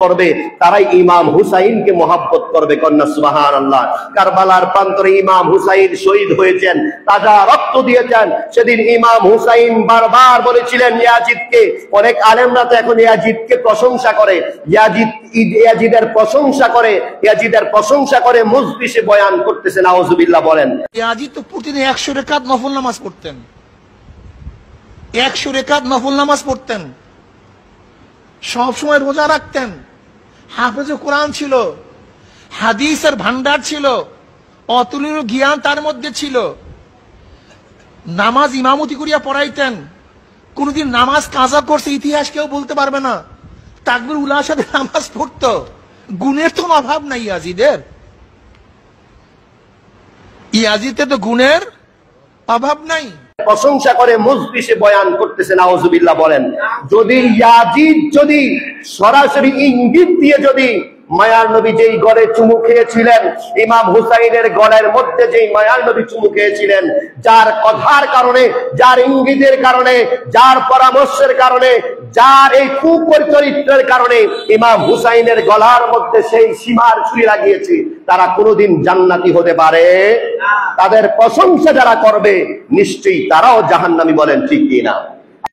করবে তারাই ইমাম হুসাইনকে মহব্বত করবে। কন্যা সুবহানাল্লাহ। কারবালার প্রান্তরে ইমাম হুসাইন শহীদ হয়েছেন, তাজা রক্ত দিয়েছেন। সেদিন ইমাম হুসাইন বারবার বলেছিলেন ইয়াজিদকে, অনেক আলেমরা তো এখন ইয়াজিদকে প্রশংসা করে, ইয়াজিদের প্রশংসা করে মজলিসে বয়ান করতেছে, নাউজুবিল্লাহ বলেন। ইয়াজিদ তো প্রতিদিন 100 রাকাত নফল নামাজ পড়তেন, 100 রাকাত নফল নামাজ পড়তেন, সব সময় রোজা রাখতেন, হাফেজে কোরআন ছিল, হাদিসের ভান্ডার ছিল, অতুলনীয় জ্ঞান তার মধ্যে ছিল। নামাজ ইমামতি করিয়া পড়াইতেন, কোনদিন নামাজ কাজা করছে ইতিহাস কেউ বলতে পারবে না। তাকবীর উলার সাথে নামাজ পড়তো, গুণের তো অভাব নাই ইয়াজিদের, ইয়াজিদের তো গুণের অভাব নাই। প্রশংসা করে মজলিসে বয়ান করতেছে, নাউজুবিল্লাহ বলেন। যদি ইয়াজিদ যদি সরাসরি ইঙ্গিত দিয়ে যদি মায়ার নবী যেই গড়ে চুমু খেয়েছিলেন, ইমাম হুসাইনের গড়ের মধ্যে যেই মায়ার নবী চুমু খেয়েছিলেন, যার কথার কারণে, যার ইঙ্গিতের কারণে, যার পরামর্শের কারণে, যার এই কুচরিত্রের কারণে ইমাম হুসাইনের গলার মধ্যে সেই সীমার ছুরি লাগিয়েছে, তারা কোনোদিন জান্নাতি হতে পারে? তাদের প্রশংসা যারা করবে নিশ্চয়ই তারাও জাহান্নামী। বলেন ঠিক কিনা?